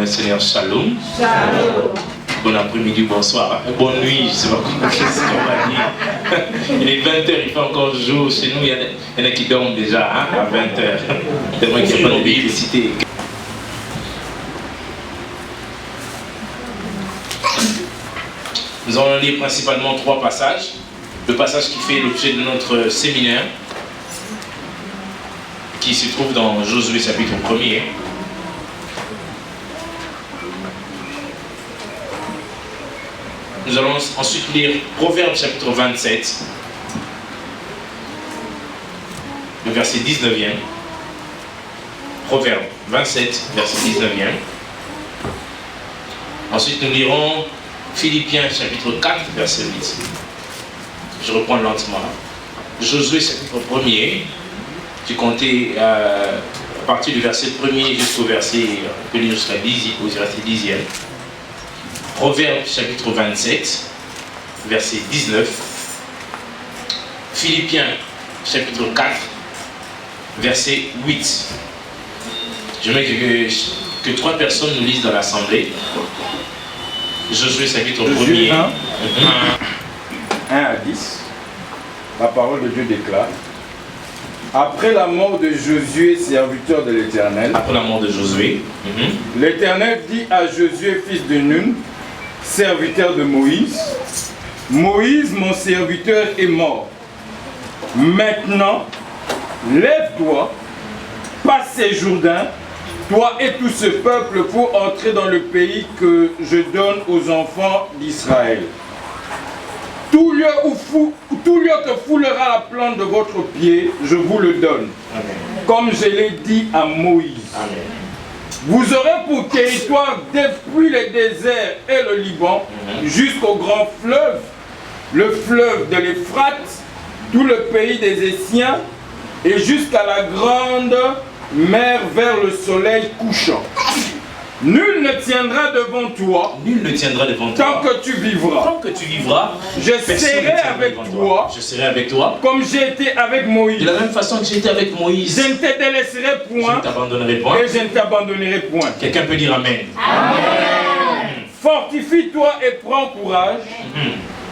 le Seigneur, shalom. Shalom. Bon après-midi, bonsoir. Bonne nuit, je ne sais pas qu'est-ce qu'on va dire. Il est 20h, il fait encore jour. Chez nous, il y en a qui dorment déjà hein, à 20h. Tellement qu'il n'y a pas d'électricité. Nous allons lire principalement 3 passages. Le passage qui fait l'objet de notre séminaire, qui se trouve dans Josué chapitre 1er. Nous allons ensuite lire Proverbes chapitre 27, le verset 19e. Proverbes 27, verset 19e. Ensuite, nous lirons Philippiens chapitre 4, verset 8. Je reprends lentement. Josué chapitre 1er, j'ai compté à partir du verset 1er jusqu'au verset, on peut lire jusqu'à 10e. Proverbes chapitre 27, verset 19. Philippiens chapitre 4, verset 8. Je mets que 3 personnes nous lisent dans l'assemblée. Josué chapitre 1er. 1 à 10. La parole de Dieu déclare. Après la mort de Josué, serviteur de l'Éternel. Après la mort de Josué. L'Éternel dit à Josué, fils de Nun, serviteur de Moïse, Moïse, mon serviteur, est mort. Maintenant, lève-toi, passe ces Jourdains, toi et tout ce peuple, pour entrer dans le pays que je donne aux enfants d'Israël. Tout lieu que foulera la plante de votre pied, je vous le donne. Amen. Comme je l'ai dit à Moïse. Amen. Vous aurez pour territoire depuis le désert et le Liban jusqu'au grand fleuve, le fleuve de l'Euphrate, tout le pays des Essiens et jusqu'à la grande mer vers le soleil couchant. Nul ne tiendra devant toi. Nul ne tiendra devant toi. Tant que tu vivras. Tant que tu vivras. Je serai avec toi. Je serai avec toi. Comme j'ai été avec Moïse. De la même façon que j'ai été avec Moïse. Je ne te délaisserai point. Je ne t'abandonnerai point. Et je ne t'abandonnerai point. Quelqu'un peut dire Amen. Amen. Fortifie-toi et prends courage.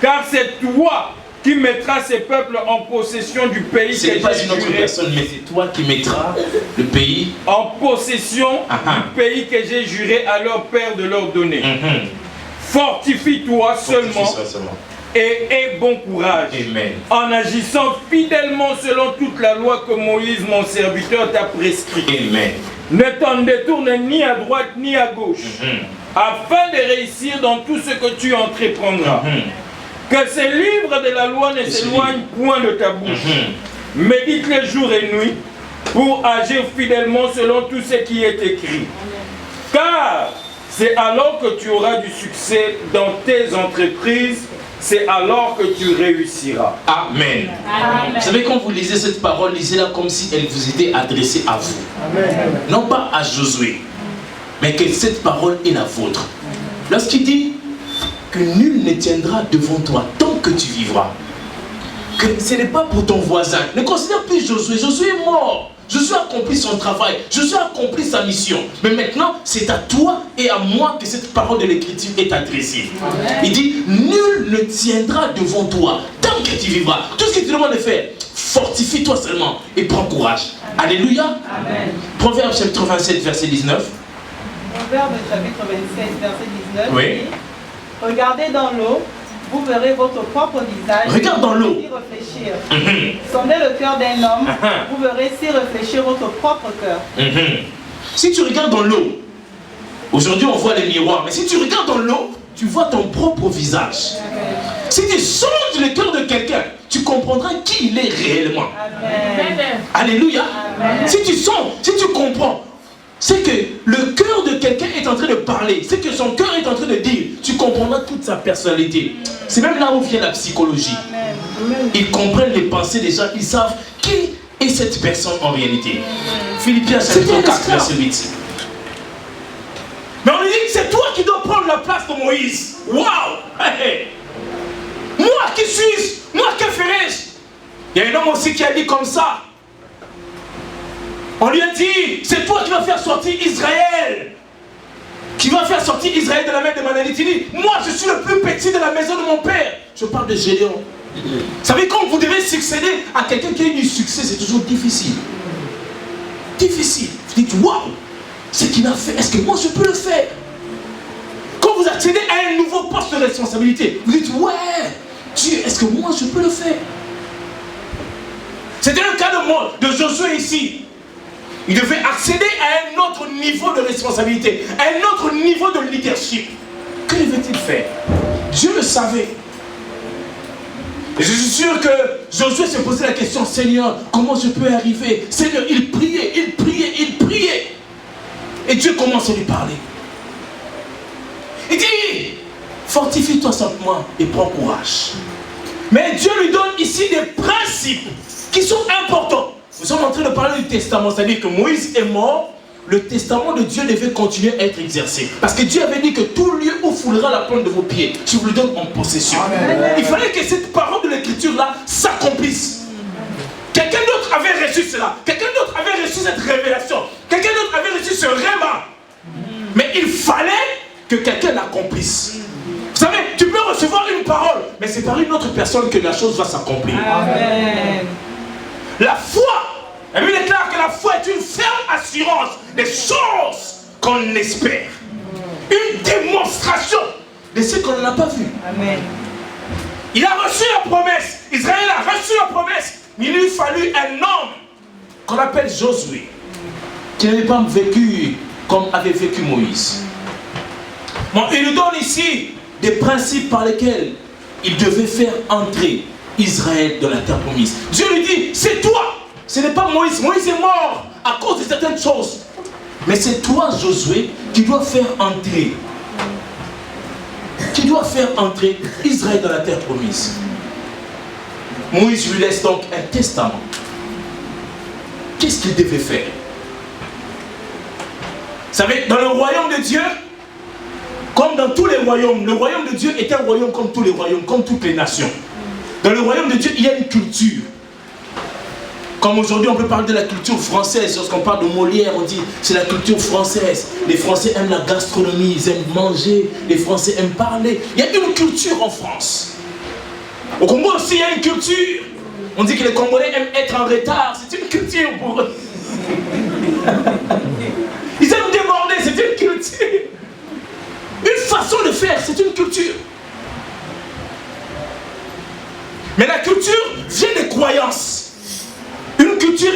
Car c'est toi qui mettras ces peuples en possession du pays. Ce n'est pas une autre personne, mais c'est toi qui mettras le pays en possession du pays que j'ai juré à leur père de leur donner. Fortifie-toi seulement et aie bon courage. Amen. En agissant fidèlement selon toute la loi que Moïse, mon serviteur, t'a prescrit. Amen. Ne t'en détourne ni à droite ni à gauche, afin de réussir dans tout ce que tu entreprendras. Que ces livres de la loi ne s'éloignent point de ta bouche. Médite-les jour et nuit pour agir fidèlement selon tout ce qui est écrit. Car c'est alors que tu auras du succès dans tes entreprises, c'est alors que tu réussiras. Amen. Amen. Vous savez, quand vous lisez cette parole, lisez-la comme si elle vous était adressée à vous. Amen. Non pas à Josué, mais que cette parole est la vôtre. Lorsqu'il dit que nul ne tiendra devant toi tant que tu vivras. Que ce n'est pas pour ton voisin. Ne considère plus Josué. Josué est mort. Josué a accompli son travail. Josué a accompli sa mission. Mais maintenant, c'est à toi et à moi que cette parole de l'Écriture est adressée. Amen. Il dit, nul ne tiendra devant toi tant que tu vivras. Tout ce que tu demandes de faire, fortifie-toi seulement et prends courage. Amen. Alléluia. Amen. Proverbes chapitre 27, verset 19. Proverbes chapitre 27, verset 19. Oui. Dit, regardez dans l'eau, vous verrez votre propre visage. Regarde dans l'eau. Y réfléchir. Sondez le cœur d'un homme, vous verrez s'y réfléchir votre propre cœur. Si tu regardes dans l'eau, aujourd'hui on voit les miroirs, mais si tu regardes dans l'eau, tu vois ton propre visage. Si tu sondes le cœur de quelqu'un, tu comprendras qui il est réellement. Amen. Alléluia. Amen. Si tu sens, si tu comprends, c'est que le cœur de quelqu'un est en train de parler, c'est que son cœur est en train de dire, tu comprendras toute sa personnalité. C'est même là où vient la psychologie. Ils comprennent les pensées des gens, ils savent qui est cette personne en réalité. Philippiens chapitre 4, verset 8. Mais on lui dit que c'est toi qui dois prendre la place de Moïse. Waouh! Hey. Moi qui suis-je? Moi que ferais-je? Il y a un homme aussi qui a dit comme ça. On lui a dit, c'est toi qui vas faire sortir Israël qui va faire sortir Israël de la main des Mananélites. Il dit, moi je suis le plus petit de la maison de mon père. Je parle de Gédéon. Vous savez, quand vous devez succéder à quelqu'un qui a eu du succès, c'est toujours difficile. Difficile. Vous dites, waouh, ce qu'il a fait, est-ce que moi je peux le faire? Quand vous accédez à un nouveau poste de responsabilité, vous dites, ouais, Dieu, est-ce que moi je peux le faire? C'était le cas de Josué ici. Il devait accéder à un autre niveau de responsabilité, à un autre niveau de leadership. Que devait-il faire? Dieu le savait. Et je suis sûr que Josué se posait la question, Seigneur, comment je peux arriver? Seigneur, il priait, il priait, il priait. Et Dieu commence à lui parler. Il dit, fortifie-toi simplement et prends courage. Mais Dieu lui donne ici des principes qui sont importants. Nous sommes en train de parler du testament, c'est-à-dire que Moïse est mort, le testament de Dieu devait continuer à être exercé. Parce que Dieu avait dit que tout lieu où foulera la plante de vos pieds, je vous le donne en possession. Amen. Il fallait que cette parole de l'écriture-là s'accomplisse. Quelqu'un d'autre avait reçu cela, quelqu'un d'autre avait reçu cette révélation, quelqu'un d'autre avait reçu ce réma. Mais il fallait que quelqu'un l'accomplisse. Vous savez, tu peux recevoir une parole, mais c'est par une autre personne que la chose va s'accomplir. Amen. La foi, la Bible déclare que la foi est une ferme assurance des choses qu'on espère. Une démonstration de ce qu'on n'a pas vu. Amen. Il a reçu la promesse. Israël a reçu la promesse. Mais il lui fallut un homme qu'on appelle Josué, qui n'avait pas vécu comme avait vécu Moïse. Bon, il nous donne ici des principes par lesquels il devait faire entrer Israël dans la terre promise. Dieu lui dit, c'est toi, ce n'est pas Moïse. Moïse est mort à cause de certaines choses. Mais c'est toi, Josué, qui dois faire entrer. Qui doit faire entrer Israël dans la terre promise. Moïse lui laisse donc un testament. Qu'est-ce qu'il devait faire? Vous savez, dans le royaume de Dieu, comme dans tous les royaumes, le royaume de Dieu est un royaume comme tous les royaumes, comme toutes les nations. Dans le royaume de Dieu, il y a une culture. Comme aujourd'hui, on peut parler de la culture française. Lorsqu'on parle de Molière, on dit c'est la culture française. Les Français aiment la gastronomie, ils aiment manger. Les Français aiment parler. Il y a une culture en France. Au Congo aussi, il y a une culture. On dit que les Congolais aiment être en retard. C'est une culture pour eux. Ils aiment déborder, c'est une culture. Une façon de faire, c'est une culture. Mais la culture vient des croyances. Une culture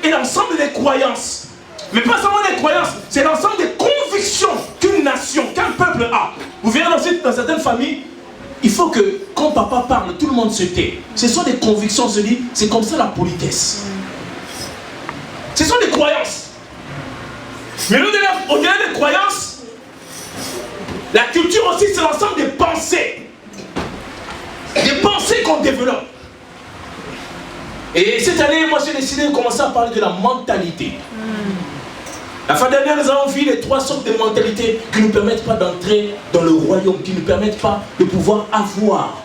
est l'ensemble des croyances. Mais pas seulement des croyances, c'est l'ensemble des convictions qu'une nation, qu'un peuple a. Vous verrez dans certaines familles, il faut que quand papa parle, tout le monde se tait. Ce sont des convictions, on se dit, c'est comme ça la politesse. Ce sont des croyances. Mais au-delà des croyances, la culture aussi, c'est l'ensemble des pensées. Des pensées qu'on développe. Et cette année, moi j'ai décidé de commencer à parler de la mentalité. La fin dernière, nous avons vu les 3 sortes de mentalités qui ne nous permettent pas d'entrer dans le royaume, qui ne nous permettent pas de pouvoir avoir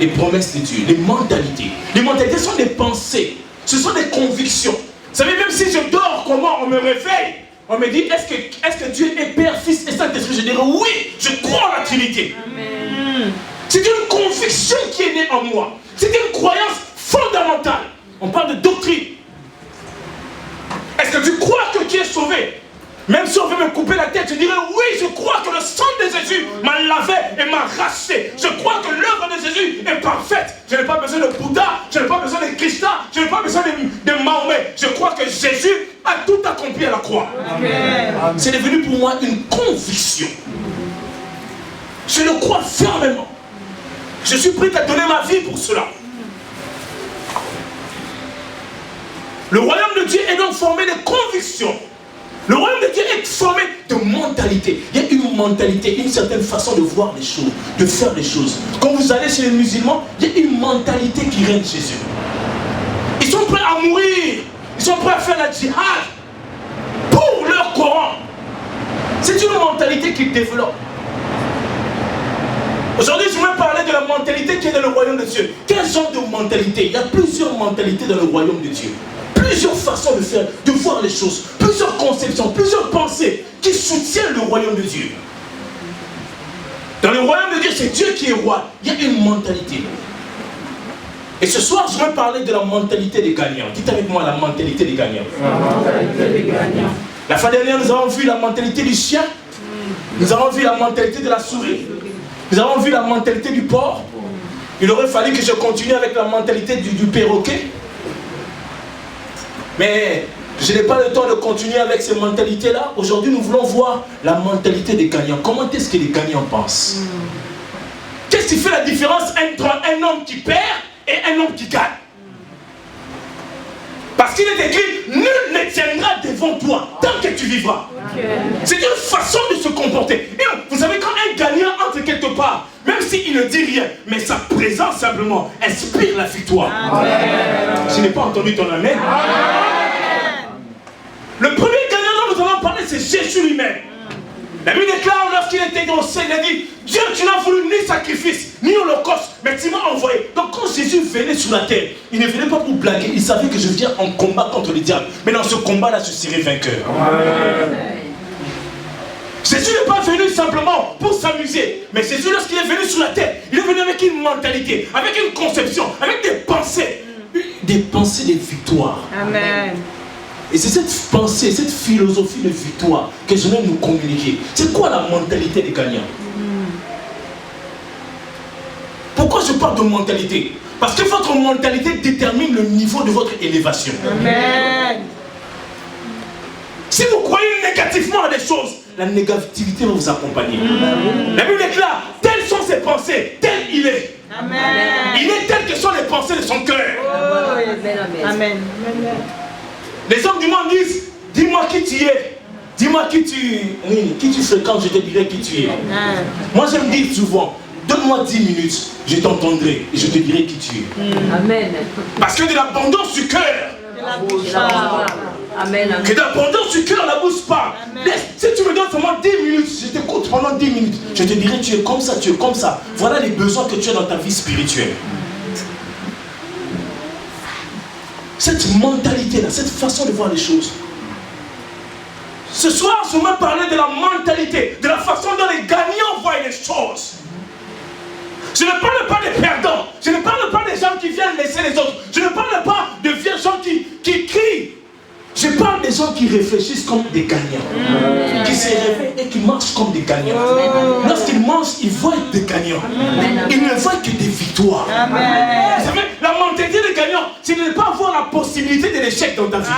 les promesses de Dieu. Les mentalités. Les mentalités sont des pensées, ce sont des convictions. Vous savez, même si je dors, comment on me réveille, on me dit, est-ce que Dieu est Père, Fils et Saint-Esprit? Je dirais oui, je crois en la Trinité. Amen. C'est une conviction qui est née en moi. C'est une croyance fondamentale. On parle de doctrine. Est-ce que tu crois que tu es sauvé? Même si on veut me couper la tête, je dirais oui, je crois que le sang de Jésus m'a lavé et m'a racheté. Je crois que l'œuvre de Jésus est parfaite. Je n'ai pas besoin de Bouddha, je n'ai pas besoin de Krishna, je n'ai pas besoin de Mahomet. Je crois que Jésus a tout accompli à la croix. C'est devenu pour moi une conviction. Je le crois fermement. Je suis prêt à donner ma vie pour cela. Le royaume de Dieu est donc formé de convictions. Le royaume de Dieu est formé de mentalité. Il y a une mentalité, une certaine façon de voir les choses, de faire les choses. Quand vous allez chez les musulmans, il y a une mentalité qui règne chez eux. Ils sont prêts à mourir. Ils sont prêts à faire la djihad pour leur Coran. C'est une mentalité qu'ils développent. Aujourd'hui, je vais parler de la mentalité qui est dans le royaume de Dieu. Quel genre de mentalité? Il y a plusieurs mentalités dans le royaume de Dieu. Plusieurs façons de faire, de voir les choses. plusieurs conceptions, plusieurs pensées qui soutiennent le royaume de Dieu. Dans le royaume de Dieu, c'est Dieu qui est roi. Il y a une mentalité. Et ce soir, je vais parler de la mentalité des gagnants. Dites avec moi la mentalité des gagnants. La mentalité des gagnants. La fois dernière, nous avons vu la mentalité du chien. Nous avons vu la mentalité de la souris. Nous avons vu la mentalité du porc. Il aurait fallu que je continue avec la mentalité du perroquet. Mais je n'ai pas le temps de continuer avec ces mentalités-là. Aujourd'hui, nous voulons voir la mentalité des gagnants. Comment est-ce que les gagnants pensent? Qu'est-ce qui fait la différence entre un homme qui perd et un homme qui gagne? Parce qu'il est écrit, nul ne tiendra devant toi tant que tu vivras. C'est une façon de se comporter. Et vous savez, quand un gagnant entre quelque part, même s'il ne dit rien, mais sa présence simplement inspire la victoire. Amen. Je n'ai pas entendu ton amen. Amen. Le premier gagnant dont nous allons parler, c'est Jésus lui-même. La Bible déclare, lorsqu'il était au ciel, il a dit, Dieu, tu n'as voulu ni sacrifice, ni holocauste, mais tu m'as envoyé. Donc quand Jésus venait sur la terre, il ne venait pas pour blaguer, il savait que je viens en combat contre le diable. Mais dans ce combat-là, je serai vainqueur. Amen. Jésus n'est pas venu simplement pour s'amuser, mais Jésus, lorsqu'il est venu sur la terre, il est venu avec une mentalité, avec une conception, avec des pensées de victoire. Amen. Et c'est cette pensée, cette philosophie de victoire que je vais nous communiquer. C'est quoi la mentalité des gagnants? Pourquoi je parle de mentalité? Parce que votre mentalité détermine le niveau de votre élévation. Amen. Si vous croyez négativement à des choses, la négativité va vous accompagner. Amen. La Bible déclare, telles sont ses pensées, tel il est. Amen. Il est tel que sont les pensées de son cœur. Oh, amen. Amen. Les hommes du monde disent, dis-moi qui tu es. Dis-moi qui tu fréquentes, je te dirai qui tu es. Amen. Moi j'aime dire souvent, donne-moi 10 minutes, je t'entendrai et je te dirai qui tu es. Amen. Parce que de l'abondance du cœur, que de l'abondance du cœur, la bouche parle. Si tu me donnes seulement 10 minutes, je t'écoute pendant 10 minutes, je te dirai tu es comme ça, tu es comme ça. Voilà les besoins que tu as dans ta vie spirituelle. Cette mentalité-là, cette façon de voir les choses. Ce soir, je vais parler de la mentalité, de la façon dont les gagnants voient les choses. Je ne parle pas des perdants, je ne parle pas des gens qui viennent laisser les autres, je ne parle pas de vieux gens qui crient. Je parle des gens qui réfléchissent comme des gagnants, qui se réveillent et qui marchent comme des gagnants. Lorsqu'ils mangent, ils voient des gagnants. Ils ne voient que des victoires. Vous savez, la mentalité des gagnants, c'est de ne pas avoir la possibilité de l'échec dans ta vie.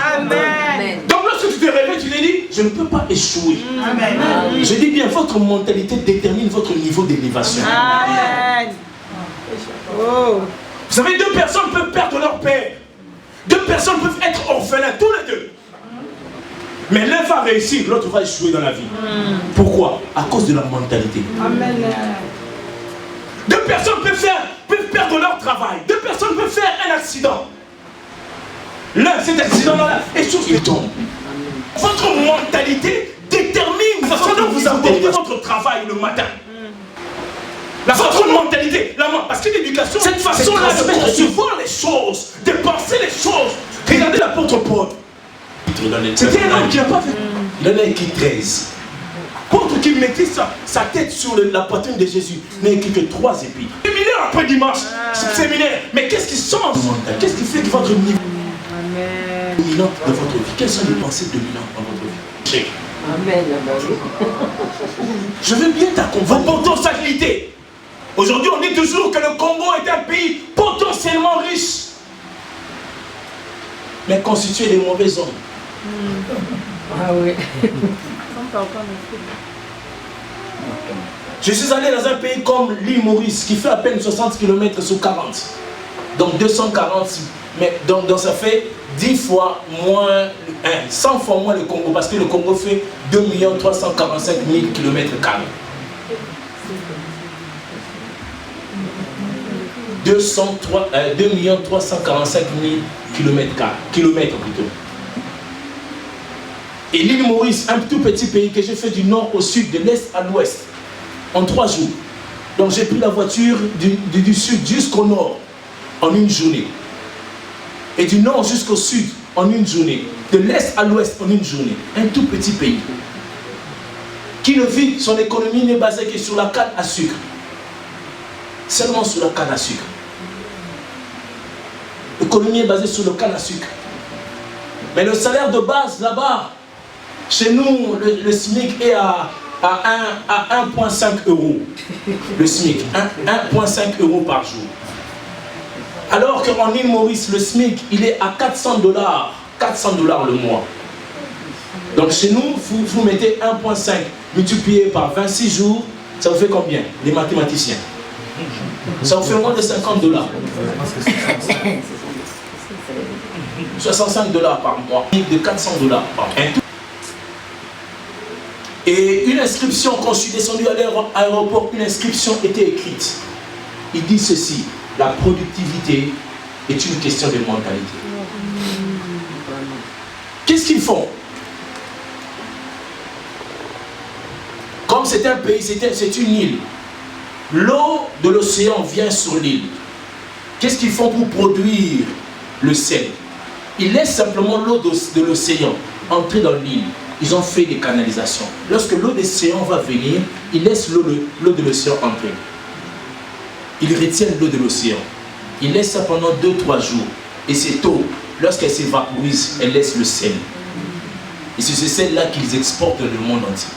Donc lorsque tu te réveilles, tu te dis, je ne peux pas échouer. Je dis bien, votre mentalité détermine votre niveau d'élévation. Vous savez, deux personnes peuvent perdre leur père. Deux personnes peuvent être orphelins, tous les deux. Mais l'un va réussir, l'autre va échouer dans la vie. Pourquoi? À cause de la mentalité. Amen. Deux personnes peuvent perdre leur travail. Deux personnes peuvent faire un accident. L'un, cet accident-là, échoue, il tombe. Votre mentalité détermine la façon dont vous abordez votre travail le matin. Votre mentalité, parce que l'éducation, cette façon-là de concevoir les choses, de penser les choses. Regardez l'apôtre Paul. C'était un homme qui n'a pas fait. Il en a écrit 13. L'apôtre qui mettait sa tête sur la poitrine de Jésus n'a écrit que 3 épîtres. Séminaire après dimanche, séminaire. Mais qu'est-ce qui change? Qu'est-ce qui fait que votre niveau dominant dans votre vie? Quelles sont les pensées dominantes dans votre vie? Amen. Je veux bien t'accompagner. Vos potentialités. Aujourd'hui, on dit toujours que le Congo est un pays potentiellement riche, mais constitué de mauvais hommes. Ah oui. Je suis allé dans un pays comme l'île Maurice, qui fait à peine 60 km sur 40. Donc 240, mais donc ça fait 10 fois moins, 100 fois moins le Congo, parce que le Congo fait 2 345 000 km². 2 345 000 kilomètres plutôt. Et l'île Maurice, un tout petit pays que j'ai fait du nord au sud, de l'est à l'ouest, en 3 jours. Donc j'ai pris la voiture du sud jusqu'au nord, en une journée. Et du nord jusqu'au sud, en une journée. De l'est à l'ouest en une journée. Un tout petit pays. Qui ne vit, son économie n'est basée que sur la canne à sucre. Seulement sur la canne à sucre. L'économie est basée sur le canne à sucre. Mais le salaire de base là-bas, chez nous, le SMIC est à 1,5 €. Le SMIC, 1,5 € par jour. Alors qu'en île Maurice, le SMIC, il est à 400 $. 400 $ le mois. Donc chez nous, vous mettez 1,5 multiplié par 26 jours, ça vous fait combien? Les mathématiciens. Ça vous fait moins de 50 $. 65 $ par mois, de 400 $ par mois. Et une inscription, quand je suis descendu à l'aéroport, une inscription était écrite. Il dit ceci: la productivité est une question de mentalité. Qu'est-ce qu'ils font? Comme c'est un pays, c'est une île. L'eau de l'océan vient sur l'île. Qu'est-ce qu'ils font pour produire le sel? Ils laissent simplement l'eau de l'océan entrer dans l'île. Ils ont fait des canalisations. Lorsque l'eau de l'océan va venir, ils laissent l'eau de l'océan entrer. Ils retiennent l'eau de l'océan. Ils laissent ça pendant 2-3 jours. Et cette eau, lorsqu'elle s'évaporise, elle laisse le sel. Et c'est ce sel-là qu'ils exportent dans le monde entier.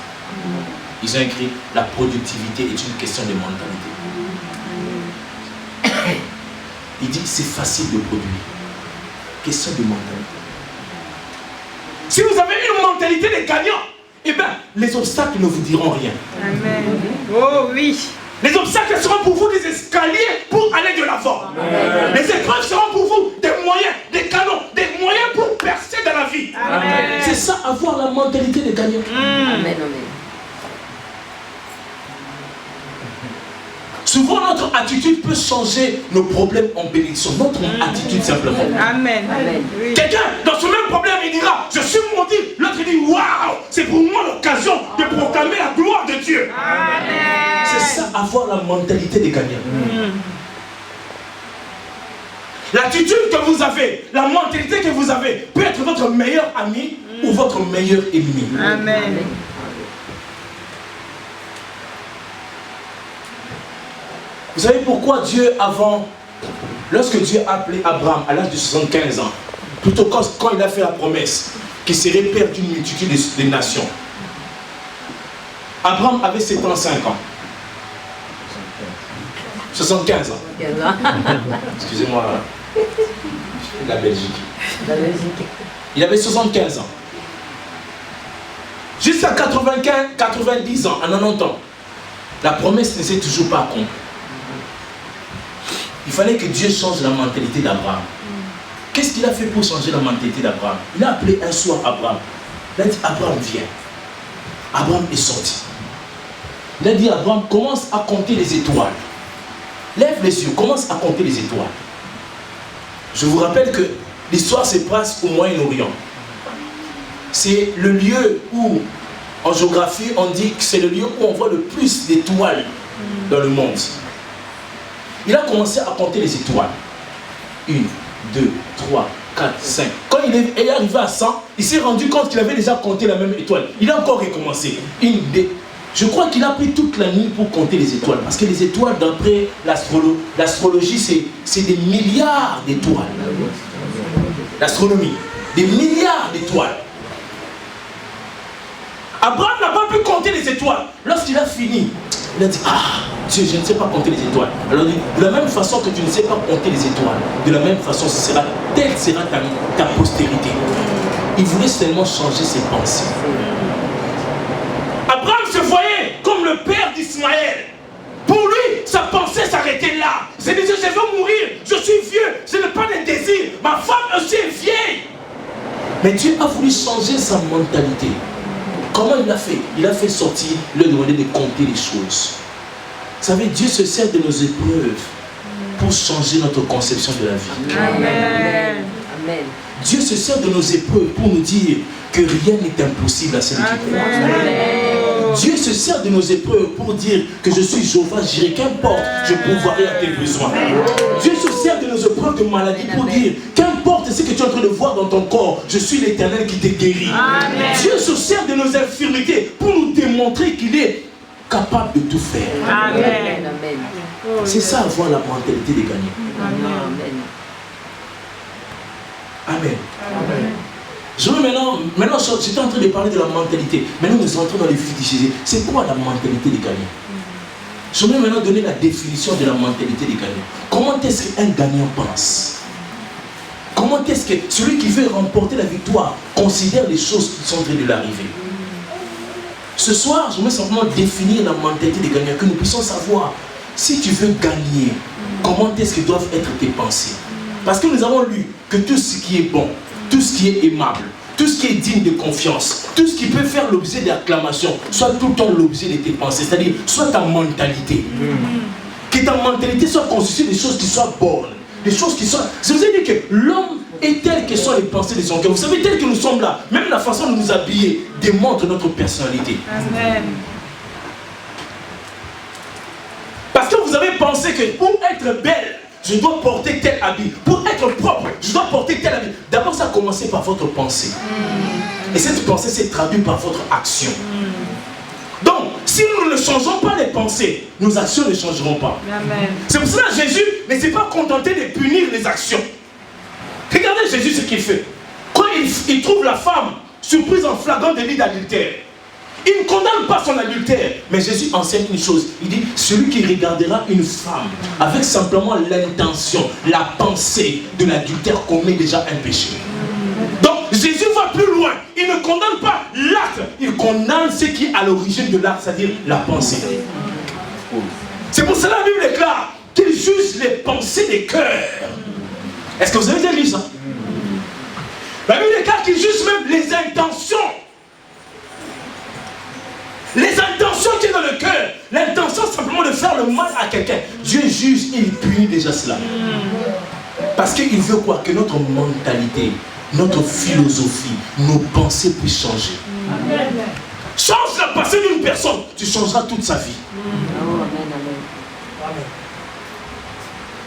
Ils ont écrit: la productivité est une question de mentalité. Il dit: c'est facile de produire. Question de mentalité. Si vous avez une mentalité de gagnant, eh bien, les obstacles ne vous diront rien. Amen. Oh oui. Les obstacles seront pour vous des escaliers pour aller de l'avant. Les épreuves seront pour vous des moyens, des canons, des moyens pour percer dans la vie. Amen. C'est ça, avoir la mentalité de gagnant. Amen, amen. Souvent, notre attitude peut changer nos problèmes en bénédiction. Notre attitude, simplement. Amen. Amen. Oui. Quelqu'un, dans ce même problème, il dira: je suis maudit. L'autre dit: waouh, c'est pour moi l'occasion de proclamer la gloire de Dieu. Amen. C'est ça, avoir la mentalité des gagnants. L'attitude que vous avez, la mentalité que vous avez, peut être votre meilleur ami ou votre meilleur ennemi. Amen. Vous savez pourquoi Dieu, lorsque Dieu a appelé Abraham à l'âge de 75 ans, plutôt quand il a fait la promesse qu'il serait père d'une multitude de nations, Abraham avait 75 ans. 75 ans. Excusez-moi, je suis de la Belgique. Il avait 75 ans. Jusqu'à 90 ans, en 90 ans, la promesse ne s'est toujours pas accomplie. Il fallait que Dieu change la mentalité d'Abraham. Qu'est-ce qu'il a fait pour changer la mentalité d'Abraham? Il a appelé un soir Abraham. Il a dit: Abraham, viens. Abraham est sorti. Il a dit: Abraham, commence à compter les étoiles. Lève les yeux, commence à compter les étoiles. Je vous rappelle que l'histoire se passe au Moyen-Orient. C'est le lieu où, en géographie, on dit que c'est le lieu où on voit le plus d'étoiles dans le monde. Il a commencé à compter les étoiles. 1, 2, 3, 4, 5. Quand il est arrivé à 100, il s'est rendu compte qu'il avait déjà compté la même étoile. Il a encore recommencé. Je crois qu'il a pris toute la nuit pour compter les étoiles. Parce que les étoiles, d'après l'astrologie, c'est des milliards d'étoiles. L'astronomie, des milliards d'étoiles. Abraham n'a pas pu compter les étoiles. Lorsqu'il a fini, il a dit: ah, Dieu, je ne sais pas compter les étoiles. Alors il dit: de la même façon que tu ne sais pas compter les étoiles, de la même façon, telle sera ta postérité. Il voulait seulement changer ses pensées. Abraham se voyait comme le père d'Ismaël. Pour lui, sa pensée s'arrêtait là. Il se disait: je veux mourir, je suis vieux, je n'ai pas de désir, ma femme aussi est vieille. Mais Dieu a voulu changer sa mentalité. Comment il a fait? Il a fait sortir, il a demandé de compter les choses. Vous savez, Dieu se sert de nos épreuves pour changer notre conception de la vie. Amen. Amen. Dieu se sert de nos épreuves pour nous dire que rien n'est impossible à celui qui croit. Dieu se sert de nos épreuves pour dire que je suis Jéhovah Jireh, qu'importe, je pourvoirai à tes besoins. Dieu se sert de nos épreuves de maladie pour dire qu'importe importe ce que tu es en train de voir dans ton corps, je suis l'Éternel qui te guérit. Amen. Dieu se sert de nos infirmités pour nous démontrer qu'il est capable de tout faire. Amen. C'est ça, avoir la mentalité des gagnants. Amen. Amen. Je veux maintenant j'étais en train de parler de la mentalité. Maintenant, nous entrons dans les fétichiser. C'est quoi la mentalité des gagnants? Je veux maintenant donner la définition de la mentalité des gagnants. Comment est-ce qu'un gagnant pense? Comment est-ce que celui qui veut remporter la victoire considère les choses qui sont en train de l'arriver? Ce soir, je veux simplement définir la mentalité des gagnants, que nous puissions savoir si tu veux gagner, comment est-ce que doivent être tes pensées. Parce que nous avons lu que tout ce qui est bon, tout ce qui est aimable, tout ce qui est digne de confiance, tout ce qui peut faire l'objet d'acclamation, soit tout le temps l'objet de tes pensées, c'est-à-dire soit ta mentalité. Que ta mentalité soit constituée des choses qui soient bonnes, des choses qui soient... Je vous ai dit que l'homme est tel que sont les pensées de son cœur. Vous savez, tel que nous sommes là, même la façon de nous habiller démontre notre personnalité. Amen. Parce que vous avez pensé que pour être belle, je dois porter tel habit. Pour être propre, je dois porter tel habit. D'abord, ça a commencé par votre pensée. Et cette pensée s'est traduite par votre action. Donc, si nous ne changeons pas les pensées, nos actions ne changeront pas. Amen. C'est pour cela que Jésus ne s'est pas contenté de punir les actions. Regardez Jésus ce qu'il fait. Quand il trouve la femme surprise en flagrant délit d'adultère, il ne condamne pas son adultère, mais Jésus enseigne une chose. Il dit, celui qui regardera une femme avec simplement l'intention, la pensée de l'adultère commet déjà un péché. Donc Jésus va plus loin. Il ne condamne pas l'acte, il condamne ce qui est à l'origine de l'acte, c'est-à-dire la pensée. C'est pour cela que la Bible déclare qu'il juge les pensées des cœurs. Est-ce que vous avez déjà lu ça? La Bible déclare qu'il juge même les intentions. Les intentions qui sont dans le cœur, l'intention simplement de faire le mal à quelqu'un. Dieu juge et il punit déjà cela. Parce qu'il veut quoi? Que notre mentalité, notre philosophie, nos pensées puissent changer. Change la pensée d'une personne, tu changeras toute sa vie.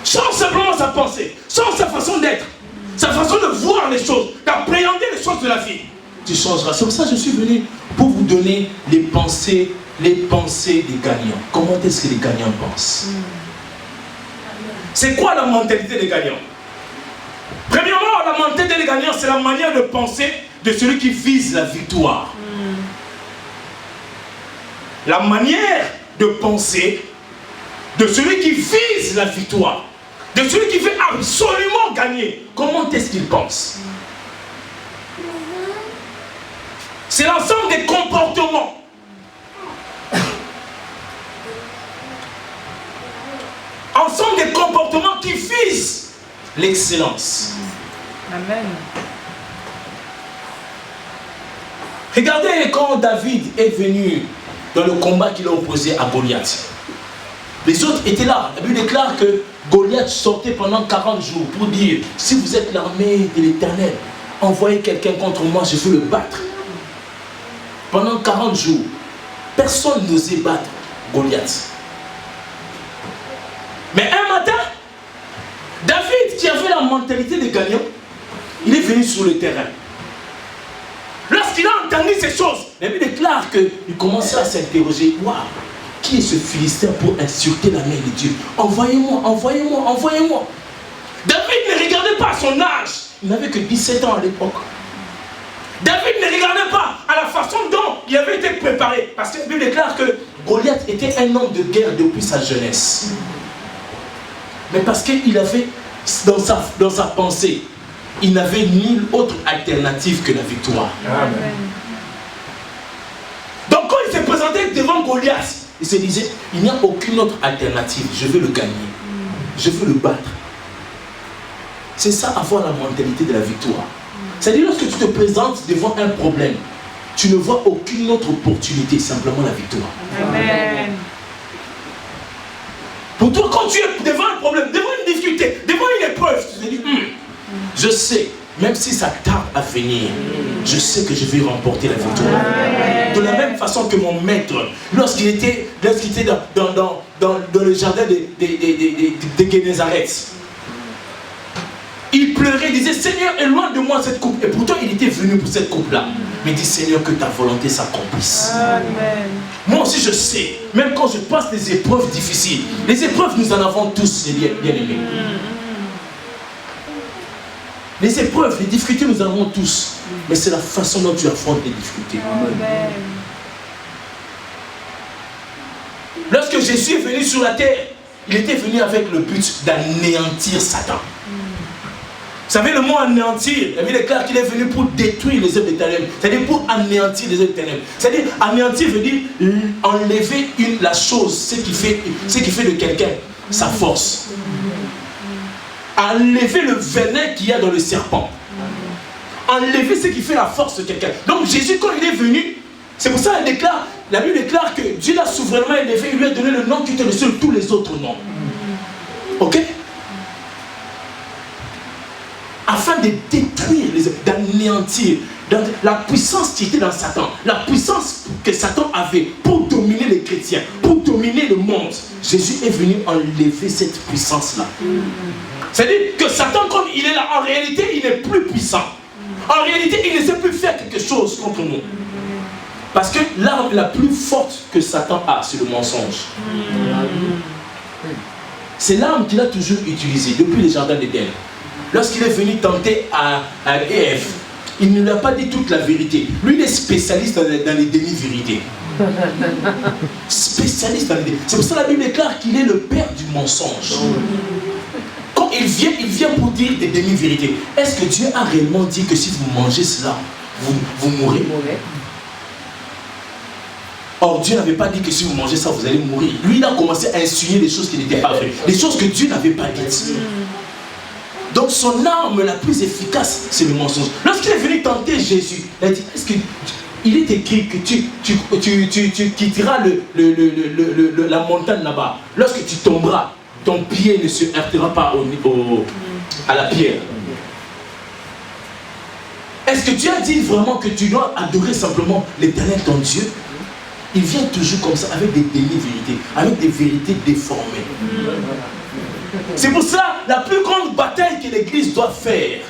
Change simplement sa pensée, change sa façon d'être, sa façon de voir les choses, d'appréhender les choses de la vie. Tu changeras. C'est pour ça que je suis venu pour vous donner les pensées des gagnants. Comment est-ce que les gagnants pensent? C'est quoi la mentalité des gagnants? Premièrement, la mentalité des gagnants, c'est la manière de penser de celui qui vise la victoire. La manière de penser de celui qui vise la victoire, de celui qui veut absolument gagner. Comment est-ce qu'il pense? C'est l'ensemble des comportements. Ensemble des comportements qui visent l'excellence. Amen. Regardez quand David est venu dans le combat qu'il a opposé à Goliath. Les autres étaient là. La Bible déclare que Goliath sortait pendant 40 jours pour dire, si vous êtes l'armée de l'Éternel, envoyez quelqu'un contre moi, je veux le battre. Pendant 40 jours, personne n'osait battre Goliath. Mais un matin, David, qui avait la mentalité des gagnants, il est venu sur le terrain. Lorsqu'il a entendu ces choses, la Bible déclare qu'il commençait à s'interroger. Waouh, qui est ce Philistin pour insulter la main de Dieu? Envoyez-moi, envoyez-moi, envoyez-moi. David ne regardait pas son âge. Il n'avait que 17 ans à l'époque. David ne regardait pas à la façon dont il avait été préparé. Parce que la Bible déclare que Goliath était un homme de guerre depuis sa jeunesse. Mais parce qu'il avait, dans sa pensée, il n'avait nulle autre alternative que la victoire. Amen. Donc quand il s'est présenté devant Goliath, il se disait, il n'y a aucune autre alternative. Je veux le gagner. Je veux le battre. C'est ça, avoir la mentalité de la victoire. C'est-à-dire, lorsque tu te présentes devant un problème, tu ne vois aucune autre opportunité, simplement la victoire. Amen. Pour toi, quand tu es devant un problème, devant une difficulté, devant une épreuve, tu te dis, je sais, même si ça tarde à venir, je sais que je vais remporter la victoire. De la même façon que mon maître, lorsqu'il était dans le jardin de Génézareth, Il pleurait, il disait, Seigneur, éloigne de moi cette coupe. Et pourtant, il était venu pour cette coupe-là. Mais il dit, Seigneur, que ta volonté s'accomplisse. Amen. Moi aussi, je sais, même quand je passe des épreuves difficiles, les épreuves, nous en avons tous, les bien-aimés. Les épreuves, les difficultés, nous en avons tous. Mais c'est la façon dont tu affrontes les difficultés. Amen. Lorsque Jésus est venu sur la terre, il était venu avec le but d'anéantir Satan. Vous savez, le mot anéantir, la Bible déclare qu'il est venu pour détruire les œuvres des ténèbres. C'est-à-dire pour anéantir les œuvres des ténèbres. C'est-à-dire, anéantir veut dire enlever la chose, ce qui fait de quelqu'un sa force. Enlever le venin qu'il y a dans le serpent. Enlever ce qui fait la force de quelqu'un. Donc Jésus, quand il est venu, c'est pour ça qu'il déclare, la Bible déclare que Dieu l'a souverainement élevé, il lui a donné le nom qui était au-dessus de tous les autres noms. Ok? Afin de détruire, d'anéantir la puissance qui était dans Satan, la puissance que Satan avait pour dominer les chrétiens, pour dominer le monde. Jésus est venu enlever cette puissance-là. C'est-à-dire que Satan, comme il est là, en réalité, il n'est plus puissant. En réalité, il ne sait plus faire quelque chose contre nous. Parce que l'arme la plus forte que Satan a, c'est le mensonge. C'est l'arme qu'il a toujours utilisée depuis les jardins d'Éden. Lorsqu'il est venu tenter à Ève, il ne lui a pas dit toute la vérité. Lui, il est spécialiste dans les demi-vérités. Spécialiste dans les demi-vérités. C'est pour ça que la Bible déclare qu'il est le père du mensonge. Quand il vient pour dire des demi-vérités. Est-ce que Dieu a réellement dit que si vous mangez cela, vous mourrez? Or, Dieu n'avait pas dit que si vous mangez ça, vous allez mourir. Lui, il a commencé à insinuer des choses qui n'étaient pas vraies. Des choses que Dieu n'avait pas dites. Donc son arme la plus efficace, c'est le mensonge. Lorsqu'il est venu tenter Jésus, il a dit, est-ce qu'il est écrit que tu quitteras la montagne là-bas. Lorsque tu tomberas, ton pied ne se heurtera pas à la pierre. Est-ce que Dieu a dit vraiment que tu dois adorer simplement l'Éternel ton Dieu? Il vient toujours comme ça, avec des demi-vérités, avec des vérités déformées. C'est pour ça, la plus grande bataille que l'Église doit faire,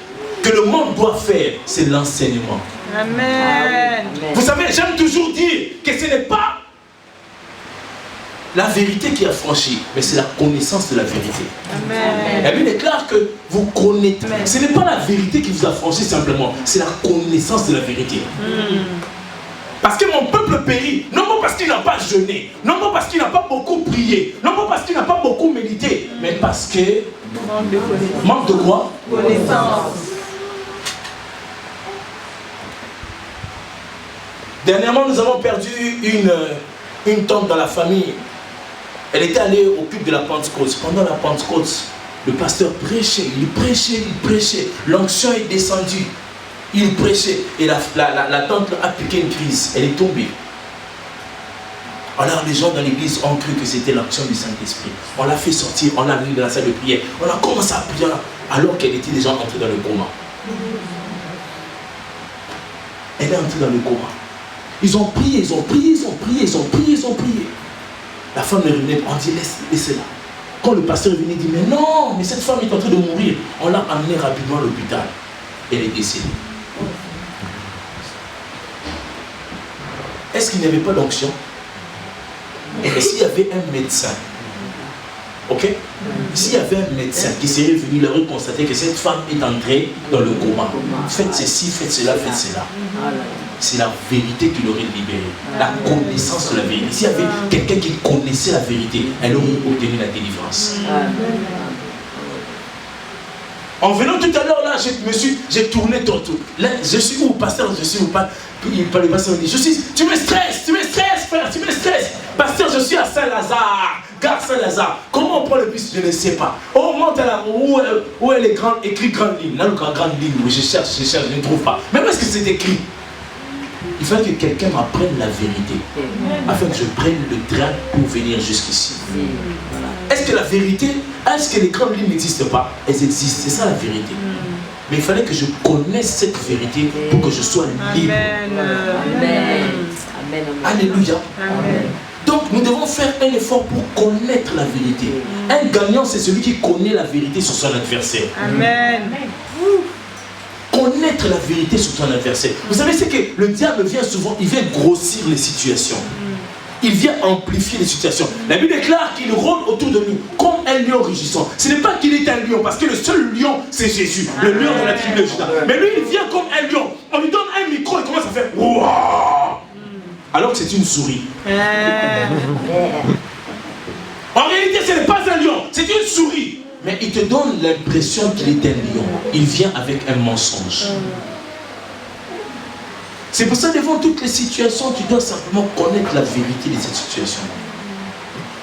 que le monde doit faire, c'est l'enseignement. Amen. Vous savez, j'aime toujours dire que ce n'est pas la vérité qui a franchi, mais c'est la connaissance de la vérité. Amen. La Bible déclare que vous connaissez. Ce n'est pas la vérité qui vous a franchi simplement, c'est la connaissance de la vérité. Parce que mon peuple périt, non pas parce qu'il n'a pas jeûné, non pas parce qu'il n'a pas beaucoup prié, non pas parce qu'il n'a pas beaucoup médité, mais parce que... Manque de connaissance. Manque de quoi? Connaissance. Dernièrement, nous avons perdu une tante dans la famille. Elle était allée au culte de la Pentecôte. Pendant la Pentecôte, le pasteur prêchait, il prêchait. L'onction est descendue. Il prêchait et la tante a piqué une crise, elle est tombée. Alors les gens dans l'église ont cru que c'était l'action du Saint-Esprit. On l'a fait sortir, on l'a mis dans la salle de prière. On a commencé à prier alors qu'elle était déjà entrée dans le coma. Elle est entrée dans le coma. Ils ont prié. La femme est revenue, on dit laissez-la. Quand le pasteur est venu, il dit mais non, mais cette femme est en train de mourir. On l'a amenée rapidement à l'hôpital. Elle est décédée. Est-ce qu'il n'y avait pas d'onction? Et s'il y avait un médecin, ok? S'il y avait un médecin qui serait venu, il aurait constaté que cette femme est entrée dans le coma. Faites ceci, faites cela, faites cela. C'est la vérité qui l'aurait libérée. La connaissance de la vérité. S'il y avait quelqu'un qui connaissait la vérité, elle aurait obtenu la délivrance. En venant tout à l'heure là, j'ai tourné tantôt. Là, je suis où, pasteur, je suis où, pas. Le pasteur me dit, tu me stresses, frère, tu me stresses. Pasteur, je suis à Saint-Lazare, gare Saint-Lazare. Comment on prend le bus? Je ne sais pas. On monte à la où est écrit grande ligne. Là, le grande ligne, je cherche, je ne trouve pas. Mais où est-ce que c'est écrit? Il faut que quelqu'un m'apprenne la vérité, afin que je prenne le train pour venir jusqu'ici. Est-ce que la vérité, est-ce que les grandes lignes n'existent pas? Elles existent, c'est ça la vérité. Mais il fallait que je connaisse cette vérité pour que je sois libre. Amen. Alléluia. Amen. Donc nous devons faire un effort pour connaître la vérité. Un gagnant, c'est celui qui connaît la vérité sur son adversaire. Amen. Connaître la vérité sur ton adversaire. Vous savez, c'est que le diable vient souvent, il vient grossir les situations. Il vient amplifier les situations. La Bible déclare qu'il rôde autour de nous comme un lion rugissant. Ce n'est pas qu'il est un lion, parce que le seul lion, c'est Jésus, le lion de la tribu de Juda. Mais lui, il vient comme un lion. On lui donne un micro, il commence à faire ouah, alors que c'est une souris. En réalité, ce n'est pas un lion, c'est une souris. Mais il te donne l'impression qu'il est un lion. Il vient avec un mensonge. C'est pour ça, devant toutes les situations, tu dois simplement connaître la vérité de cette situation.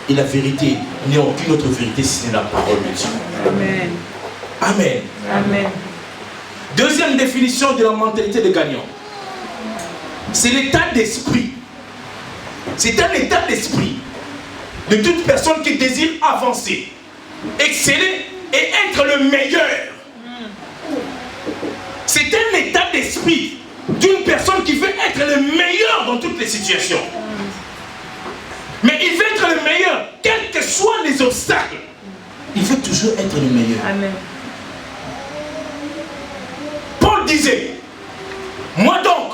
Et la vérité n'est aucune autre vérité si ce n'est la parole de Dieu. Amen. Amen. Amen. Deuxième définition de la mentalité de gagnant. C'est l'état d'esprit. C'est un état d'esprit de toute personne qui désire avancer, exceller et être le meilleur. C'est un état d'esprit d'une personne qui veut être le meilleur dans toutes les situations. Mais il veut être le meilleur, quels que soient les obstacles. Il veut toujours être le meilleur. Amen. Paul disait, moi donc,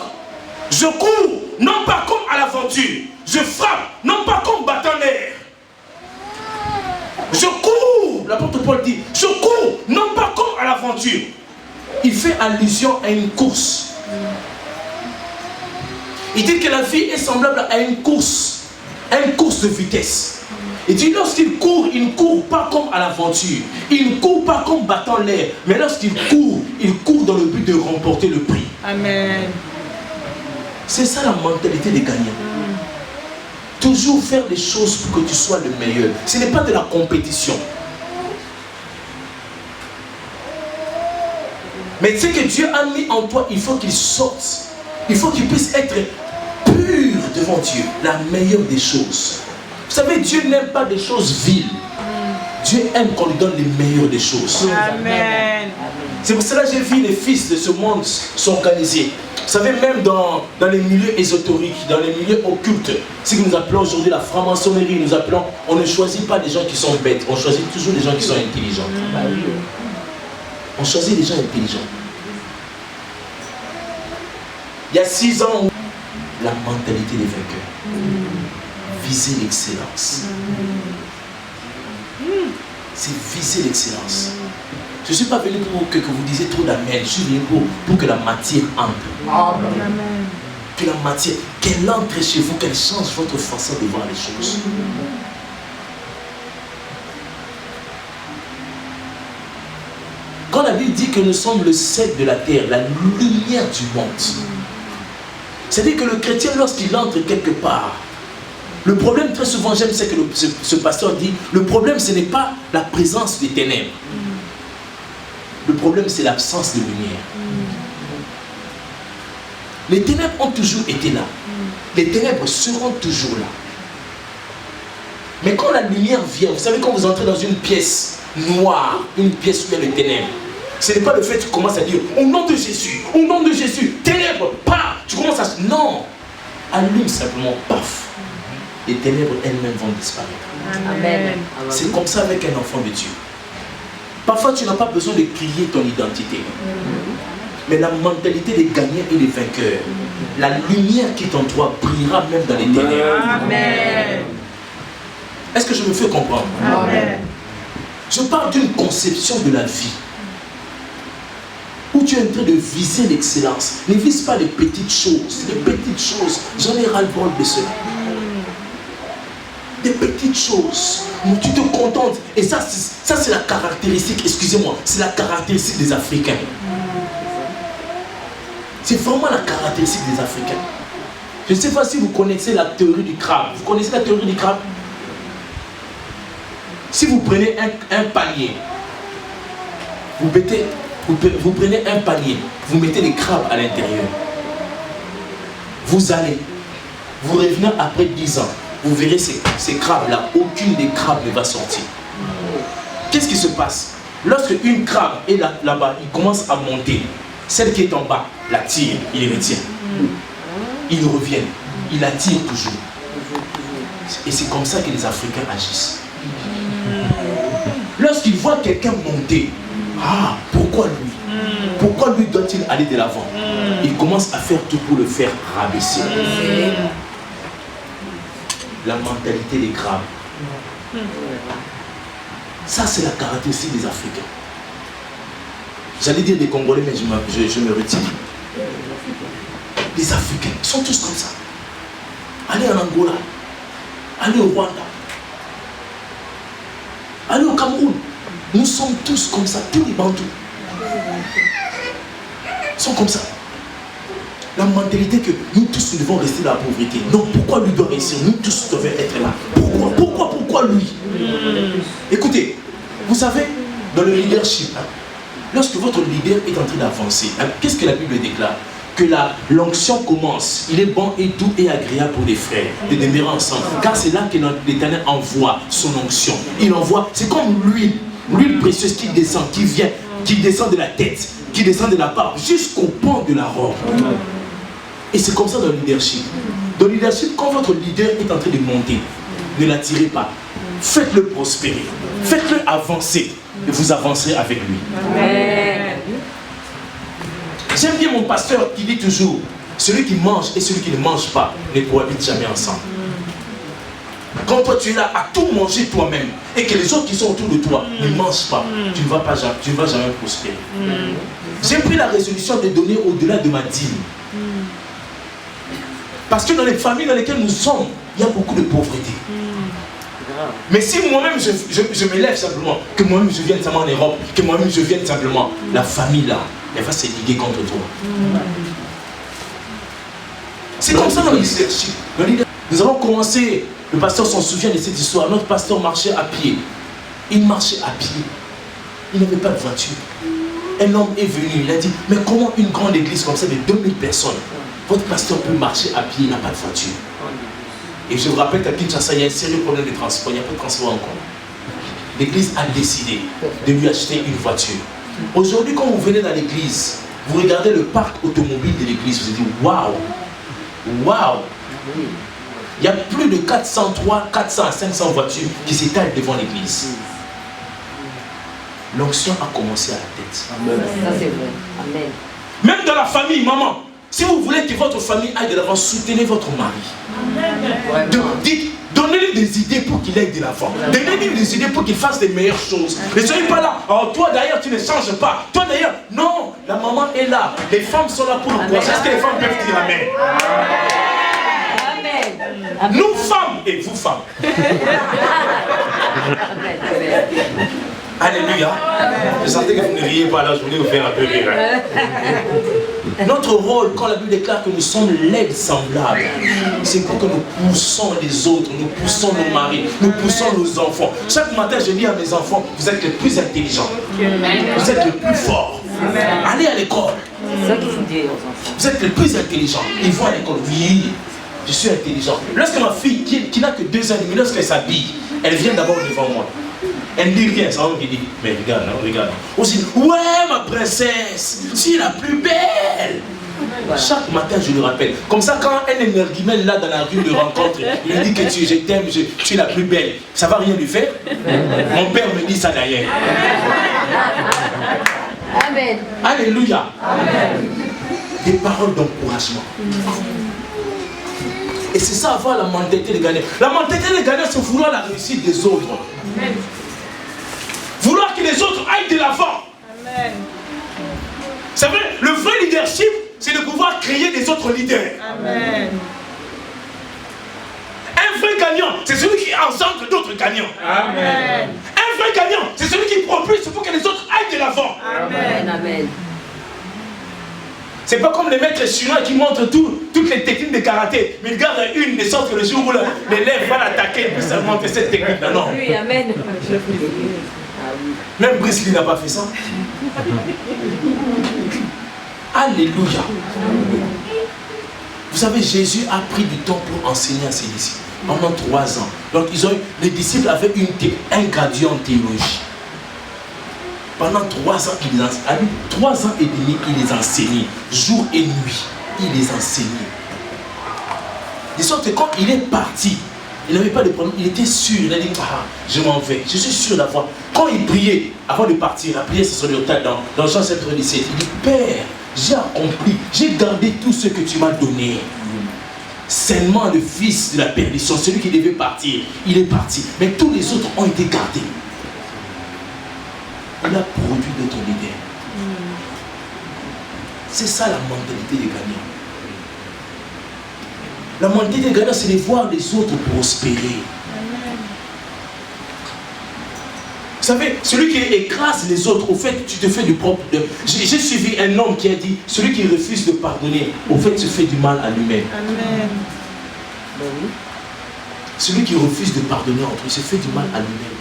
je cours non pas comme à l'aventure, je frappe non pas comme battant l'air. Je cours, l'apôtre Paul dit, je cours non pas comme à l'aventure. Il fait allusion à une course. Il dit que la vie est semblable à une course de vitesse. Il dit lorsqu'il court, il ne court pas comme à l'aventure. Il ne court pas comme battant l'air. Mais lorsqu'il court dans le but de remporter le prix. Amen. C'est ça la mentalité des gagnants. Toujours faire les choses pour que tu sois le meilleur. Ce n'est pas de la compétition. Mais ce que Dieu a mis en toi, il faut qu'il sorte. Il faut qu'il puisse être pur devant Dieu. La meilleure des choses. Vous savez, Dieu n'aime pas des choses viles. Dieu aime qu'on lui donne les meilleures des choses. Amen. C'est pour cela que j'ai vu les fils de ce monde s'organiser. Vous savez, même dans les milieux ésotériques, dans les milieux occultes, ce que nous appelons aujourd'hui la franc-maçonnerie, on ne choisit pas des gens qui sont bêtes, on choisit toujours des gens qui sont intelligents. On choisit des gens intelligents. Il y a 6 ans, la mentalité des vainqueurs. Viser l'excellence. C'est viser l'excellence. Je ne suis pas venu pour que vous disiez trop d'amen. Je suis venu pour que la matière entre. Amen. Que la matière, qu'elle entre chez vous, qu'elle change votre façon de voir les choses. Quand la Bible dit que nous sommes le sel de la terre, la lumière du monde, c'est-à-dire que le chrétien, lorsqu'il entre quelque part, le problème, très souvent, j'aime ce que ce pasteur dit, le problème, ce n'est pas la présence des ténèbres. Le problème, c'est l'absence de lumière. Les ténèbres ont toujours été là. Les ténèbres seront toujours là. Mais quand la lumière vient, vous savez, quand vous entrez dans une pièce noire, une pièce où il y a les ténèbres, ce n'est pas le fait que tu commences à dire au nom de Jésus, ténèbres, pas, tu commences à... Non, allume simplement, paf. Les ténèbres elles-mêmes vont disparaître. Amen. C'est comme ça avec un enfant de Dieu. Parfois, tu n'as pas besoin de crier ton identité. Mais la mentalité des gagnants et des vainqueurs, la lumière qui est en toi brillera même dans les ténèbres. Amen. Est-ce que je me fais comprendre? Amen. Je parle d'une conception de la vie où tu es en train de viser l'excellence. Ne vise pas les petites choses. Les petites choses, j'en ai ras-le-bol de cela. Des petites choses où tu te contentes. Et ça c'est la caractéristique, excusez-moi, c'est la caractéristique des Africains. C'est vraiment la caractéristique des Africains. Je ne sais pas si vous connaissez la théorie du crabe. Vous connaissez la théorie du crabe? Si vous prenez un panier, vous prenez un panier, vous mettez des crabes à l'intérieur. Vous allez, vous revenez après 10 ans, vous verrez ces crabes-là, aucune des crabes ne va sortir. Qu'est-ce qui se passe? Lorsque une crabe est là-bas, il commence à monter. Celle qui est en bas, la tire, il les retient. Ils reviennent, il la tire toujours. Et c'est comme ça que les Africains agissent. Lorsqu'ils voient quelqu'un monter, ah, pourquoi lui? Pourquoi lui doit-il aller de l'avant? Ils commencent à faire tout pour le faire rabaisser. La mentalité des crabes. Ça, c'est la caractéristique des Africains. J'allais dire des Congolais, mais je me retire. Les Africains sont tous comme ça. Allez en Angola, allez au Rwanda, allez au Cameroun. Nous sommes tous comme ça, tous les Bantous sont comme ça. La mentalité que nous tous nous devons rester dans la pauvreté. Non, pourquoi lui doit réussir? Nous tous devons être là. Pourquoi lui? Écoutez, vous savez, dans le leadership, lorsque votre leader est en train d'avancer, qu'est-ce que la Bible déclare? Que l'onction commence. Il est bon et doux et agréable pour des frères de demeurer ensemble. Car c'est là que l'Éternel envoie son onction. Il envoie, c'est comme l'huile précieuse qui descend, qui descend de la tête, qui descend de la barbe jusqu'au pan de la robe. Et c'est comme ça dans le leadership. Dans le leadership, quand votre leader est en train de monter, ne l'attirez pas. Faites-le prospérer. Faites-le avancer. Et vous avancerez avec lui. Amen. J'aime bien mon pasteur qui dit toujours, celui qui mange et celui qui ne mange pas ne cohabitent jamais ensemble. Quand toi tu es là à tout manger toi-même et que les autres qui sont autour de toi ne mangent pas, tu ne vas jamais prospérer. J'ai pris la résolution de donner au-delà de ma dîme. Parce que dans les familles dans lesquelles nous sommes, il y a beaucoup de pauvreté. Mais si moi-même je me lève simplement, que moi-même je vienne simplement en Europe, que moi-même je vienne simplement, la famille là, elle va se liguer contre toi. C'est comme ça dans le leadership. Nous avons commencé, le pasteur s'en souvient de cette histoire, notre pasteur marchait à pied. Il marchait à pied. Il n'avait pas de voiture. Un homme est venu, il a dit, mais comment une grande église comme ça de 2000 personnes, votre pasteur peut marcher à pied, il n'a pas de voiture. Et je vous rappelle qu'à Kinshasa, il y a un sérieux problème de transport, il n'y a pas de transport encore. L'église a décidé de lui acheter une voiture. Aujourd'hui, quand vous venez dans l'église, vous regardez le parc automobile de l'église, vous vous dites, waouh, waouh. Il y a plus de 400 à 500 voitures qui s'étalent devant l'église. L'onction a commencé à la tête. Amen. Ça c'est vrai. Amen. Même dans la famille, maman, si vous voulez que votre famille aille de l'avant, soutenez votre mari. Donnez-lui des idées pour qu'il aille de l'avant. Donnez-lui des idées pour qu'il fasse des meilleures choses. Ne soyez pas là. Oh, toi d'ailleurs, tu ne changes pas. Toi d'ailleurs, non. La maman est là. Les femmes sont là pour nous. Est-ce que les femmes peuvent dire Amen? Amen. Nous femmes et vous femmes. Alléluia. Je sentais que vous ne riez pas là, je voulais vous faire un peu rire. Notre rôle, quand la Bible déclare que nous sommes l'aide semblable, c'est pour que nous poussons les autres, nous poussons nos maris, nous poussons nos enfants. Chaque matin, je dis à mes enfants, vous êtes les plus intelligents, vous êtes les plus forts. Allez à l'école. C'est ça qu'il faut dire aux enfants. Vous êtes les plus intelligents. Ils vont à l'école. Oui, je suis intelligent. Lorsque ma fille, qui n'a que 2 ans et demi, lorsqu'elle s'habille, elle vient d'abord devant moi. Elle ne dit rien, c'est un homme qui dit, mais regarde, regarde. Aussi, ouais ma princesse, tu es la plus belle. Chaque matin je le rappelle. Comme ça quand un énergumène là dans la rue le rencontre, il lui dit que je t'aime, tu es la plus belle. Ça va rien lui faire? Mon père me dit ça d'ailleurs. Amen. Alléluia. Amen. Des paroles d'encouragement. Et c'est ça avoir la mentalité de gagner. La mentalité de gagner, c'est vouloir la réussite des autres. Amen. Vouloir que les autres aillent de l'avant. Amen. C'est vrai, le vrai leadership, c'est de pouvoir créer des autres leaders. Amen. Un vrai gagnant, c'est celui qui engendre d'autres gagnants. Amen. Un vrai gagnant, c'est celui qui propulse pour que les autres aillent de l'avant. Amen. Amen. C'est pas comme les maîtres chinois qui montrent toutes les techniques de karaté. Mais ils gardent une de sorte que le jour où l'élève va l'attaquer, il peut seulement faire cette technique-là. Non. Oui, amen. Même Bruce Lee n'a pas fait ça. Alléluia. Vous savez, Jésus a pris du temps pour enseigner à ses disciples. Pendant 3 ans. Donc les disciples avaient un gradué en théologie. Pendant 3 ans, 3 ans et demi, il les enseignait. Jour et nuit, il les enseignait. De sorte que quand il est parti, Il n'avait pas de problème, il était sûr. Il a dit, ah, je m'en vais. Je suis sûr d'avoir. Quand il priait, avant de partir, la prière, c'est sur le tas dans Jean 7, 17. Il dit, Père, j'ai accompli, j'ai gardé tout ce que tu m'as donné. Seulement le fils de la perdition, celui qui devait partir, il est parti. Mais tous les autres ont été gardés. Il a produit d'autres leaders. C'est ça la mentalité des gagnants. La mentalité des gagnants, c'est de voir les autres prospérer. Vous savez, celui qui écrase les autres, au fait, tu te fais du propre. J'ai suivi un homme qui a dit, celui qui refuse de pardonner, au fait, se fait du mal à lui-même. Amen. Celui qui refuse de pardonner entre eux, se fait du mal à lui-même.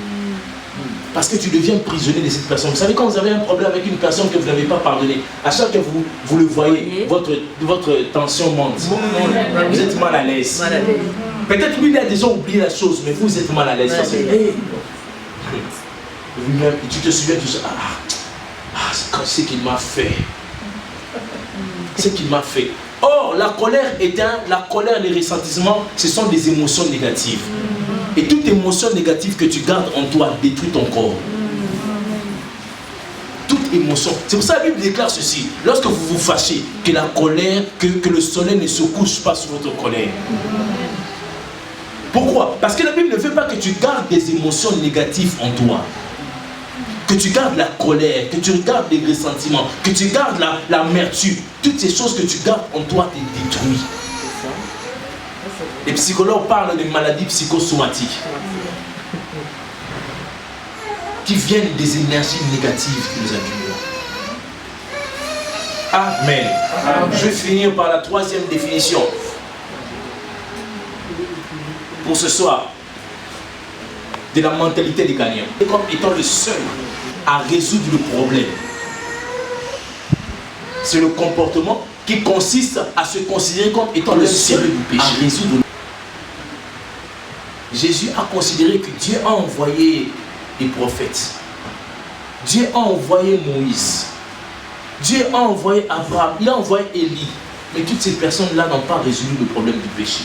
Parce que tu deviens prisonnier de cette personne. Vous savez, quand vous avez un problème avec une personne que vous n'avez pas pardonné, à chaque fois que vous le voyez, votre tension monte. Vous êtes mal à l'aise. Peut-être lui, il a déjà oublié la chose, mais vous êtes mal à l'aise. Tu te souviens de ça. C'est ce qu'il m'a fait. Ce qu'il m'a fait. Or, la colère les ressentissements, ce sont des émotions négatives. Et toute émotion négative que tu gardes en toi détruit ton corps. Toute émotion. C'est pour ça que la Bible déclare ceci. Lorsque vous vous fâchez, que la colère, que le soleil ne se couche pas sur votre colère. Pourquoi? Parce que la Bible ne veut pas que tu gardes des émotions négatives en toi. Que tu gardes la colère, que tu gardes les ressentiments, que tu gardes l'amertume. Toutes ces choses que tu gardes en toi te détruisent. Les psychologues parlent de maladies psychosomatiques qui viennent des énergies négatives que nous accumulons. Amen. Je vais finir par la troisième définition pour ce soir de la mentalité des gagnants. Comme étant le seul à résoudre le problème. C'est le comportement qui consiste à se considérer comme étant le seul à résoudre. Jésus a considéré que Dieu a envoyé des prophètes. Dieu a envoyé Moïse. Dieu a envoyé Abraham. Il a envoyé Élie. Mais toutes ces personnes-là n'ont pas résolu le problème du péché.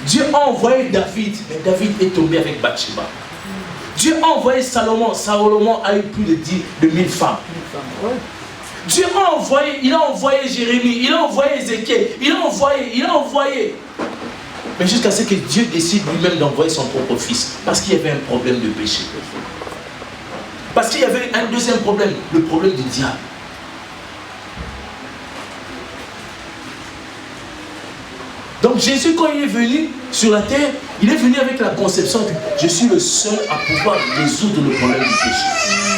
Dieu a envoyé David. Mais David est tombé avec Bathsheba. Dieu a envoyé Salomon. Salomon a eu plus de 1000 femmes. Dieu a envoyé, il a envoyé Jérémie, il a envoyé Ézéchiel, il a envoyé. Mais jusqu'à ce que Dieu décide lui-même d'envoyer son propre fils. Parce qu'il y avait un problème de péché. Parce qu'il y avait un deuxième problème, le problème du diable. Donc Jésus, quand il est venu sur la terre, il est venu avec la conception que je suis le seul à pouvoir résoudre le problème du péché.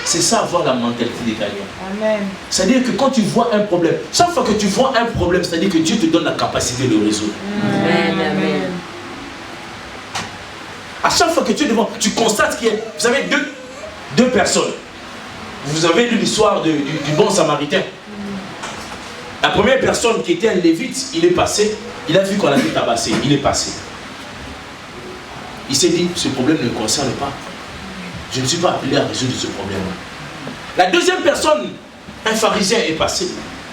C'est ça, avoir la mentalité des gagnants. C'est-à-dire que quand tu vois un problème, chaque fois que tu vois un problème, c'est-à-dire que Dieu te donne la capacité de le résoudre. Amen. À chaque fois que tu es devant, tu constates qu'il y a, vous savez, deux personnes. Vous avez lu l'histoire du bon samaritain. La première personne qui était un lévite, il est passé, il a vu qu'on l'avait tabassé, il est passé. Il s'est dit, ce problème ne me concerne pas. Je ne suis pas appelé à résoudre ce problème. La deuxième personne, un pharisien est passé.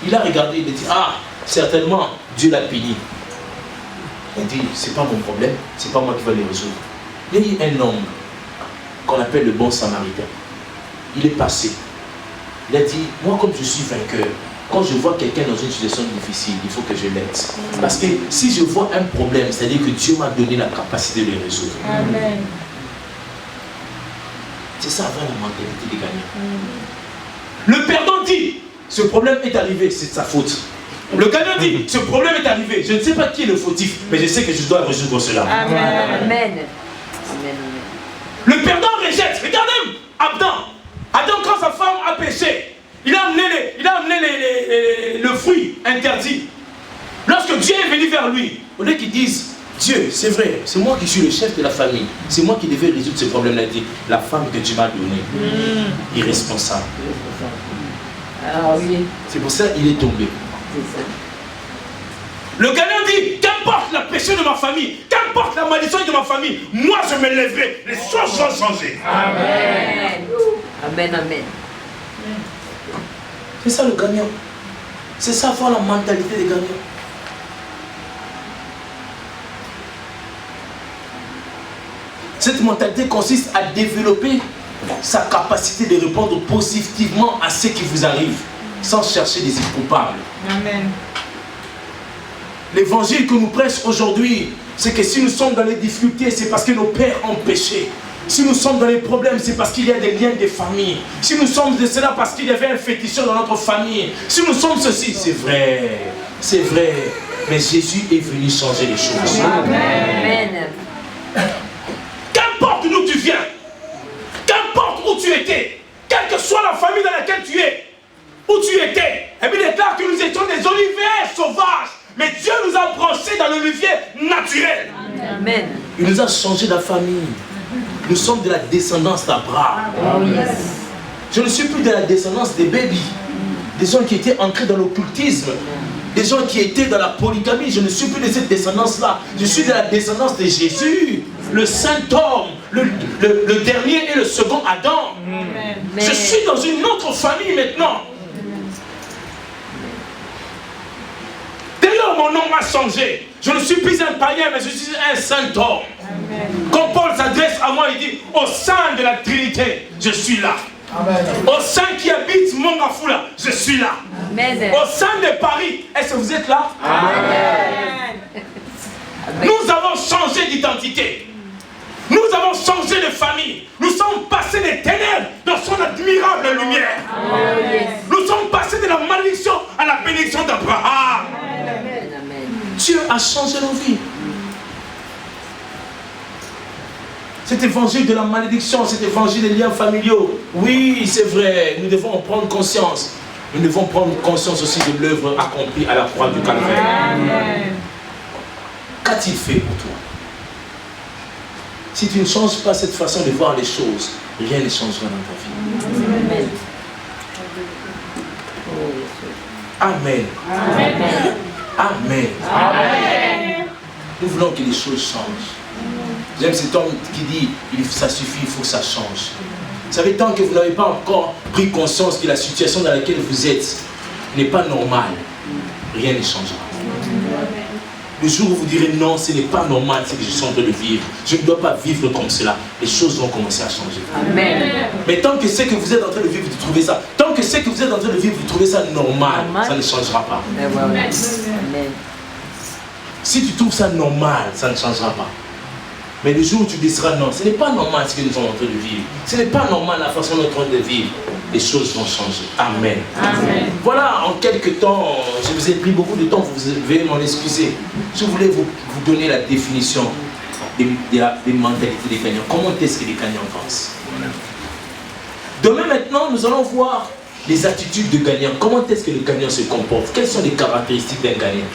Il a regardé, il a dit, ah, certainement, Dieu l'a puni. Il a dit, c'est pas mon problème, c'est pas moi qui vais le résoudre. Il y a eu un homme qu'on appelle le bon samaritain. Il est passé. Il a dit, moi comme je suis vainqueur, quand je vois quelqu'un dans une situation difficile, il faut que je l'aide. Parce que si je vois un problème, c'est-à-dire que Dieu m'a donné la capacité de le résoudre. Amen. C'est ça, avoir la mentalité des gagnants. Le perdant dit, ce problème est arrivé, c'est de sa faute. Le gagnant dit, ce problème est arrivé, je ne sais pas qui est le fautif, mais je sais que je dois résoudre cela. Amen. Amen. Le perdant rejette. Regardez Adam, quand sa femme a péché, il a amené le fruit interdit. Lorsque Dieu est venu vers lui, au lieu qu'il dise, Dieu, c'est vrai, c'est moi qui suis le chef de la famille. C'est moi qui devais résoudre ce problème-là. Il dit, la femme que tu m'as donnée, irresponsable. Ah oui. C'est pour ça qu'il est tombé. C'est ça. Le gagnant dit, qu'importe la péché de ma famille, qu'importe la malédiction de ma famille, moi je me lèverai, les choses vont changer. Amen. Amen, amen. C'est ça le gagnant. C'est ça avoir la mentalité des gagnants. Cette mentalité consiste à développer sa capacité de répondre positivement à ce qui vous arrive, sans chercher des coupables. Amen. L'évangile que nous prêchons aujourd'hui, c'est que si nous sommes dans les difficultés, c'est parce que nos pères ont péché. Si nous sommes dans les problèmes, c'est parce qu'il y a des liens de famille. Si nous sommes de cela parce qu'il y avait un féticheur dans notre famille. Si nous sommes ceci, c'est vrai. C'est vrai. Mais Jésus est venu changer les choses. Amen. Qu'importe d'où tu viens, qu'importe où tu étais, quelle que soit la famille dans laquelle tu es, où tu étais, et bien il déclare que nous étions des oliviers sauvages. Mais Dieu nous a branchés dans l'olivier naturel. Amen. Il nous a changé la famille. Nous sommes de la descendance d'Abraham. Oh yes. Je ne suis plus de la descendance des bébés, des gens qui étaient ancrés dans l'occultisme, des gens qui étaient dans la polygamie. Je ne suis plus de cette descendance-là. Je suis de la descendance de Jésus, le saint homme, le dernier et le second Adam. Amen. Je suis dans une autre famille maintenant. D'ailleurs, mon nom a changé. Je ne suis plus un païen, mais je suis un saint homme. Amen. Quand Paul s'adresse à moi, il dit, au sein de la Trinité, je suis là. Amen. Au sein qui habite Mongafula, je suis là. Amen. Au sein de Paris, est-ce que vous êtes là? Amen. Nous avons changé d'identité. Nous avons changé de famille. Nous sommes passés des ténèbres dans son admirable lumière. Oh yes. Nous sommes passés de la malédiction à la bénédiction d'Abraham. Amen. Amen. Dieu a changé nos vies. Cet évangile de la malédiction, cet évangile des liens familiaux, oui, c'est vrai, nous devons en prendre conscience. Nous devons prendre conscience aussi de l'œuvre accomplie à la croix du Calvaire. Amen. Qu'a-t-il fait pour toi? Si tu ne changes pas cette façon de voir les choses, rien ne changera dans ta vie. Amen. Oh yes. Amen. Amen. Amen. Amen. Nous voulons que les choses changent. J'aime cet homme qui dit, ça suffit, il faut que ça change. Vous savez, tant que vous n'avez pas encore pris conscience que la situation dans laquelle vous êtes n'est pas normale, rien ne changera. Le jour où vous direz non, ce n'est pas normal ce que je suis en train de vivre, je ne dois pas vivre comme cela, les choses vont commencer à changer. Amen. Mais tant que ce que vous êtes en train de vivre, vous trouvez ça, tant que ce que vous êtes en train de vivre, vous trouvez ça normal, ça ne changera pas. Amen. Si tu trouves ça normal, ça ne changera pas. Mais le jour où tu diras non, ce n'est pas normal ce que nous sommes en train de vivre. Ce n'est pas normal la façon dont nous sommes en train de vivre. Les choses vont changer. Amen. Amen. Voilà, en quelques temps, je vous ai pris beaucoup de temps, vous devez m'en excuser. Je voulais vous donner la définition des mentalités des gagnants. Comment est-ce que les gagnants pensent? Demain maintenant, nous allons voir les attitudes de gagnants. Comment est-ce que le gagnant se comporte? Quelles sont les caractéristiques d'un gagnant?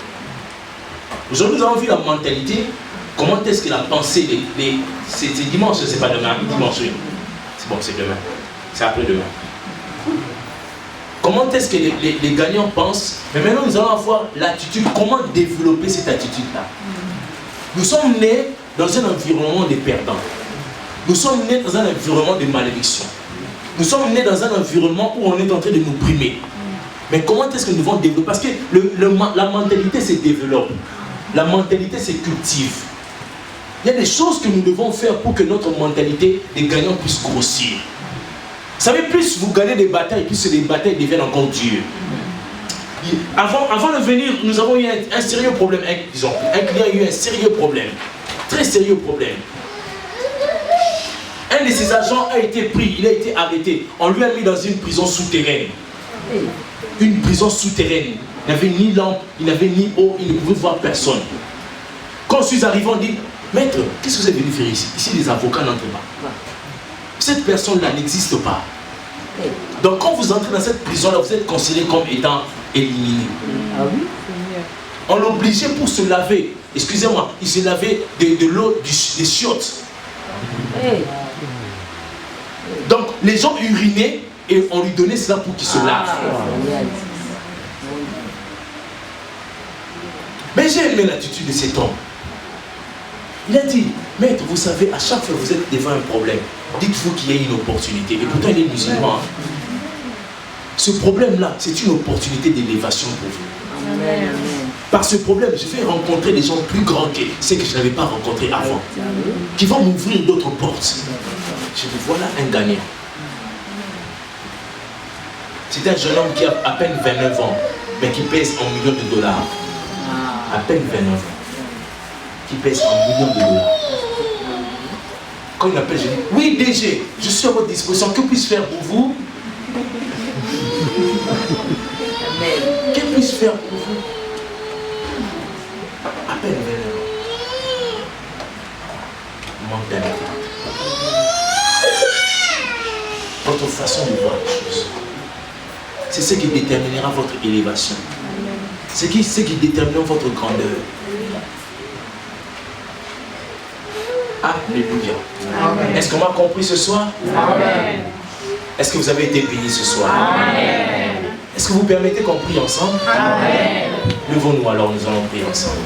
Aujourd'hui, nous avons vu la mentalité. Comment est-ce que la pensée, c'est dimanche, c'est pas demain, dimanche, oui. C'est bon, c'est demain. C'est après-demain. Comment est-ce que les gagnants pensent? Mais maintenant, nous allons voir l'attitude, comment développer cette attitude-là. Nous sommes nés dans un environnement de perdants. Nous sommes nés dans un environnement de malédiction. Nous sommes nés dans un environnement où on est en train de nous brimer. Mais comment est-ce que nous devons développer? Parce que la mentalité se développe. La mentalité se cultive. Il y a des choses que nous devons faire pour que notre mentalité des gagnants puisse grossir. Vous savez, plus vous gagnez des batailles, plus les batailles deviennent encore dures. Avant de venir, nous avons eu un sérieux problème. Un client a eu un sérieux problème. Très sérieux problème. Un de ses agents a été pris, il a été arrêté. On lui a mis dans une prison souterraine. Une prison souterraine. Il n'avait ni lampe, il n'avait ni eau, il ne pouvait voir personne. Quand je suis arrivé, on dit, maître, qu'est-ce que vous êtes venu faire ici? Ici, les avocats n'entrent pas. Cette personne-là n'existe pas. Donc quand vous entrez dans cette prison-là, vous êtes considéré comme étant éliminé. Ah oui? On l'obligeait pour se laver. Excusez-moi, il se lavait de l'eau, des chiottes. Hey. Donc les gens urinaient et on lui donnait cela pour qu'il se lave. Mais j'ai aimé l'attitude de cet homme. Il a dit, maître, vous savez, à chaque fois que vous êtes devant un problème, dites-vous qu'il y a une opportunité. Et pourtant, il est musulman. Ce problème-là, c'est une opportunité d'élévation pour vous. Amen. Par ce problème, je vais rencontrer des gens plus grands que ceux que je n'avais pas rencontrés avant, qui vont m'ouvrir d'autres portes. Je dis, voilà un gagnant. C'est un jeune homme qui a à peine 29 ans, mais qui pèse $1 million. À peine 29 ans. Qui pèse $1 million. Quand il m'appelle, je dis, oui DG, je suis à votre disposition, que puis-je faire pour vous? Que puis-je faire pour vous? À peine 29 ans. Manque d'amitié. Votre façon de voir les choses. C'est ce qui déterminera votre élévation. C'est ce qui déterminera votre grandeur. Alléluia. Est-ce qu'on m'a compris ce soir? Amen. Est-ce que vous avez été bénis ce soir? Amen. Est-ce que vous permettez qu'on prie ensemble? Amen. Levons-nous alors, nous allons prier ensemble.